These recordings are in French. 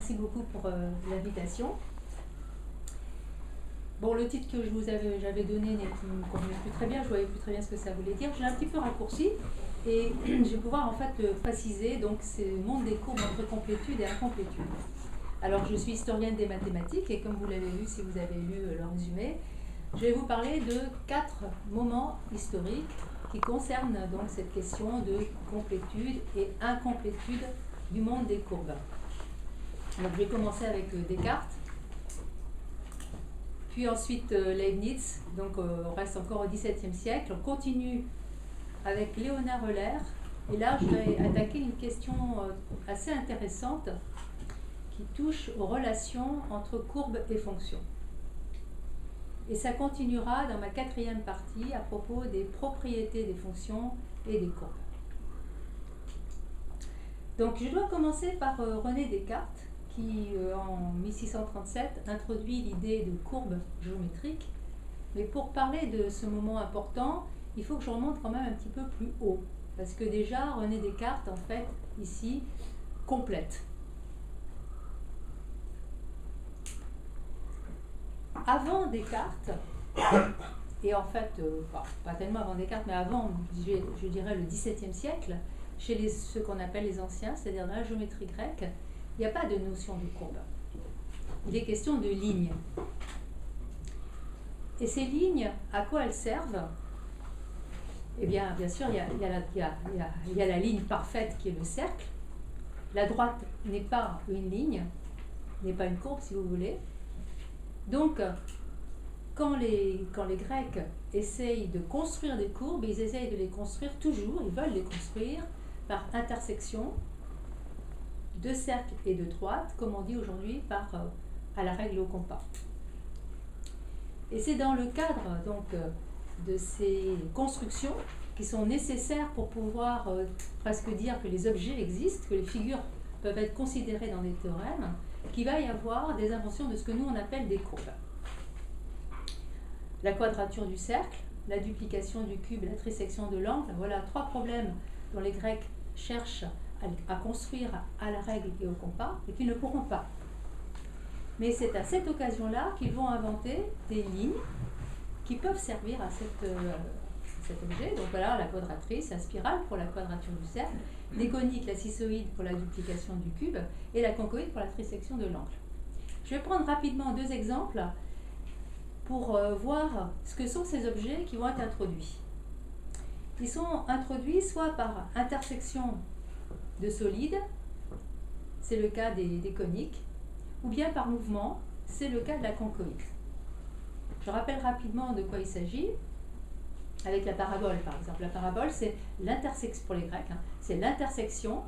merci beaucoup pour l'invitation. Bon, le titre que j'avais donné ne me convenait plus très bien, je ne voyais plus très bien ce que ça voulait dire. J'ai un petit peu raccourci et je vais pouvoir en fait le préciser. Donc, c'est le monde des courbes entre complétude et incomplétude. Alors, je suis historienne des mathématiques et comme vous l'avez vu, si vous avez lu le résumé, je vais vous parler de 4 moments historiques qui concernent donc cette question de complétude et incomplétude du monde des courbes. Donc, je vais commencer avec Descartes, puis ensuite Leibniz, donc on reste encore au XVIIe siècle, on continue avec Léonard Euler, et là je vais attaquer une question assez intéressante qui touche aux relations entre courbes et fonctions. Et ça continuera dans ma 4e partie à propos des propriétés des fonctions et des courbes. Donc je dois commencer par René Descartes, qui en 1637 introduit l'idée de courbe géométrique. Mais pour parler de ce moment important, il faut que je remonte quand même un petit peu plus haut. Parce que déjà, René Descartes, en fait, ici, complète. Avant Descartes, et en fait, pas tellement avant Descartes, mais avant, je dirais le XVIIe siècle, chez ceux qu'on appelle les anciens, c'est-à-dire dans la géométrie grecque, il n'y a pas de notion de courbe. Il est question de lignes. Et ces lignes, à quoi elles servent? Eh bien, bien sûr, il y a la ligne parfaite qui est le cercle. La droite n'est pas une ligne, n'est pas une courbe, si vous voulez. Donc, quand les Grecs essayent de construire des courbes, ils essayent de les construire toujours, ils veulent les construire par intersection de cercles et de droites, comme on dit aujourd'hui à la règle au compas. Et c'est dans le cadre donc de ces constructions qui sont nécessaires pour pouvoir presque dire que les objets existent, que les figures peuvent être considérées dans des théorèmes, qu'il va y avoir des inventions de ce que nous on appelle des courbes. La quadrature du cercle, la duplication du cube, la trisection de l'angle, voilà 3 problèmes dont les Grecs cherchent à construire à la règle et au compas, et qui ne pourront pas. Mais c'est à cette occasion-là qu'ils vont inventer des lignes qui peuvent servir à cet objet. Donc voilà, la quadratrice, la spirale pour la quadrature du cercle, les coniques, la cissoïde pour la duplication du cube, et la conchoïde pour la trisection de l'angle. Je vais prendre rapidement 2 exemples pour voir ce que sont ces objets qui vont être introduits. Ils sont introduits soit par intersection de solides, c'est le cas des coniques, ou bien par mouvement, c'est le cas de la conchoïde. Je rappelle rapidement de quoi il s'agit, avec la parabole par exemple. La parabole, c'est l'intersection, pour les Grecs, c'est l'intersection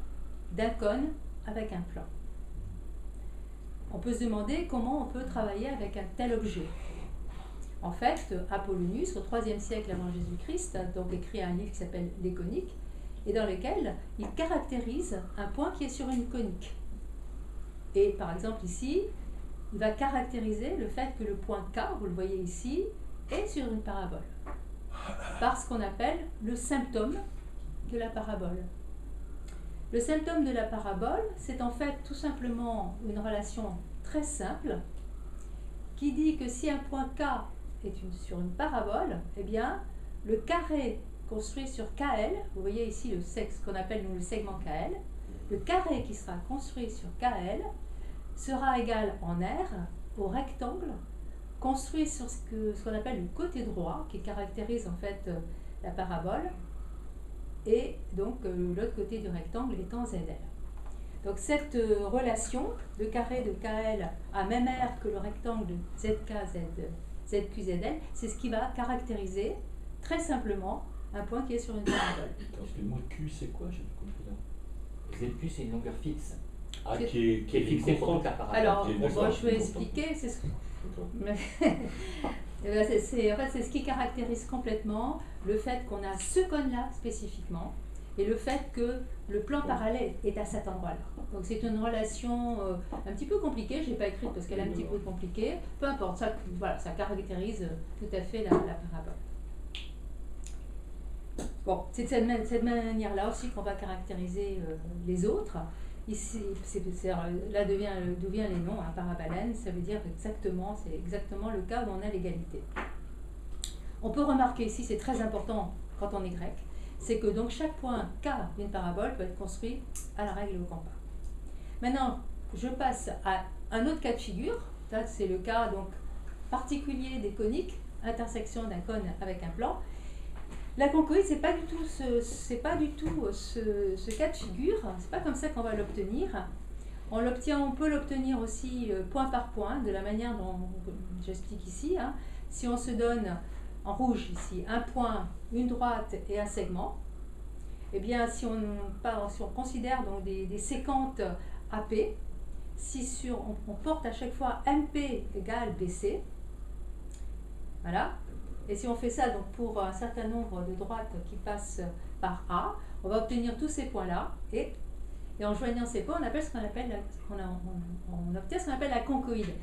d'un cône avec un plan. On peut se demander comment on peut travailler avec un tel objet. En fait, Apollonius, au IIIe siècle avant Jésus-Christ, a donc écrit un livre qui s'appelle Les coniques, et dans lequel il caractérise un point qui est sur une conique. Et par exemple ici, il va caractériser le fait que le point K, vous le voyez ici, est sur une parabole, par ce qu'on appelle le symptôme de la parabole. Le symptôme de la parabole, c'est en fait tout simplement une relation très simple qui dit que si un point K est sur une parabole, eh bien, le carré construit sur KL, vous voyez ici ce qu'on appelle nous, le segment KL, le carré qui sera construit sur KL sera égal en R au rectangle construit sur ce qu'on appelle le côté droit, qui caractérise en fait la parabole, et donc l'autre côté du rectangle étant ZL. Donc cette relation de carré de KL à même R que le rectangle de ZK, ZQ, ZL, c'est ce qui va caractériser très simplement un point qui est sur une parabole. Parce que le mot Q, c'est quoi? J'ai pas compris là. ZQ, c'est une longueur fixe. Ah, qui est fixée sur toute la parabole. Alors, Okay, je vais expliquer. C'est ce qui caractérise complètement le fait qu'on a ce cône-là spécifiquement et le fait que le plan parallèle est à cet endroit-là. Donc c'est une relation un petit peu compliquée, je ne l'ai pas écrite parce qu'elle est un petit peu compliquée, peu importe, ça caractérise tout à fait la parabole. Bon, c'est de cette manière-là aussi qu'on va caractériser les autres. Ici, là d'où vient les noms, hein, parabalène, ça veut dire exactement, c'est exactement le cas où on a l'égalité. On peut remarquer ici, c'est très important quand on est grec, c'est que donc chaque point K d'une parabole peut être construit à la règle et au compas. Maintenant, je passe à un autre cas de figure. Ça, c'est le cas donc particulier des coniques, intersection d'un cône avec un plan. La concoïde, c'est pas du tout ce cas de figure. C'est pas comme ça qu'on va l'obtenir. On peut l'obtenir aussi point par point, de la manière dont j'explique ici. Hein. Si on se donne en rouge ici un point, une droite et un segment, eh bien si on considère donc des séquentes AP, si on porte à chaque fois MP égale BC, voilà, et si on fait ça donc pour un certain nombre de droites qui passent par A, on va obtenir tous ces points-là, et en joignant ces points, on obtient ce qu'on appelle la concoïde.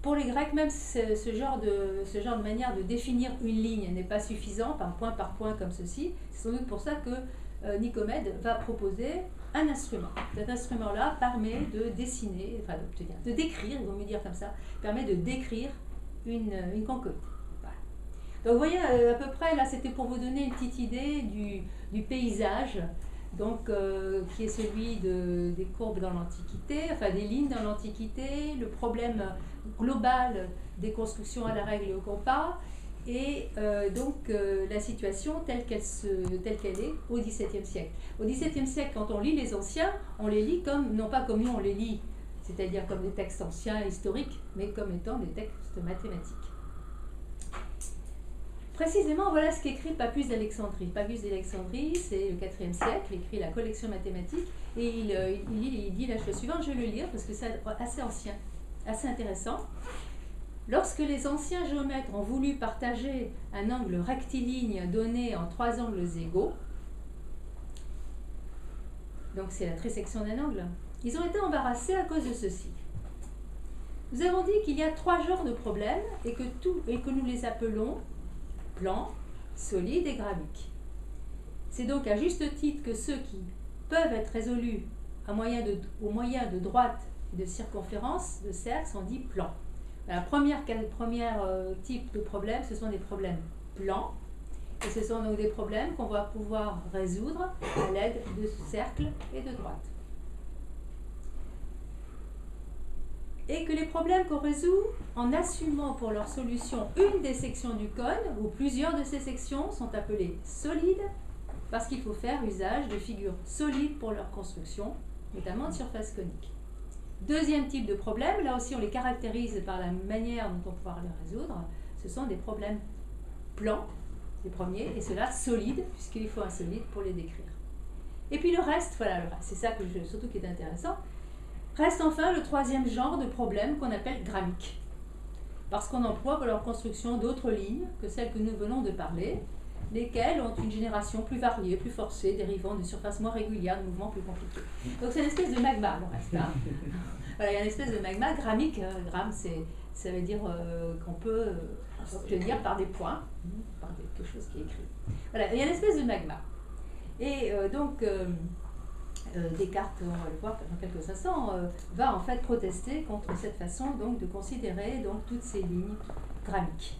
Pour les Grecs, même ce genre de manière de définir une ligne n'est pas suffisant, par point comme ceci. C'est sans doute pour ça que Nicomède va proposer un instrument. Cet instrument-là permet de dessiner, enfin de décrire, il vaut mieux dire comme ça, permet de décrire une concoïde. Voilà. Donc vous voyez, à peu près, là c'était pour vous donner une petite idée du paysage, donc qui est celui des courbes dans l'Antiquité, enfin des lignes dans l'Antiquité, le problème global des constructions à la règle et au compas, et la situation telle qu'elle est au XVIIe siècle. Au XVIIe siècle, quand on lit les anciens, on les lit non pas comme nous on les lit, c'est-à-dire comme des textes anciens, historiques, mais comme étant des textes mathématiques. Précisément, voilà ce qu'écrit Pappus d'Alexandrie. Pappus d'Alexandrie, c'est le IVe siècle, il écrit la collection mathématique, et il dit la chose suivante, je vais le lire parce que c'est assez ancien, assez intéressant. Lorsque les anciens géomètres ont voulu partager un angle rectiligne donné en 3 angles égaux, donc c'est la trisection d'un angle, ils ont été embarrassés à cause de ceci. Nous avons dit qu'il y a 3 genres de problèmes et que nous les appelons plan, solide et graphique. C'est donc à juste titre que ceux qui peuvent être résolus au moyen de droite et de circonférence de cercle sont dits plans. La première type de problème, ce sont des problèmes plans, et ce sont donc des problèmes qu'on va pouvoir résoudre à l'aide de cercles et de droites. Et que les problèmes qu'on résout en assumant pour leur solution une des sections du cône ou plusieurs de ces sections sont appelées solides parce qu'il faut faire usage de figures solides pour leur construction, notamment de surface conique. Deuxième type de problème, là aussi on les caractérise par la manière dont on peut pouvoir les résoudre, ce sont des problèmes plans, les premiers, et ceux-là solides, puisqu'il faut un solide pour les décrire. Et puis le reste, voilà, c'est ça surtout qui est intéressant. Reste enfin le 3e genre de problème qu'on appelle gramique, parce qu'on emploie pour leur construction d'autres lignes que celles que nous venons de parler, lesquelles ont une génération plus variée, plus forcée, dérivant de surfaces moins régulières, de mouvements plus compliqués. Donc c'est une espèce de magma, le reste. Hein. Voilà, il y a une espèce de magma gramique. Gramme, ça veut dire qu'on peut obtenir par des points, par quelque chose qui est écrit. Voilà, il y a une espèce de magma. Et Descartes, on va le voir dans quelques instants, va en fait protester contre cette façon donc, de considérer donc, toutes ces lignes gramiques.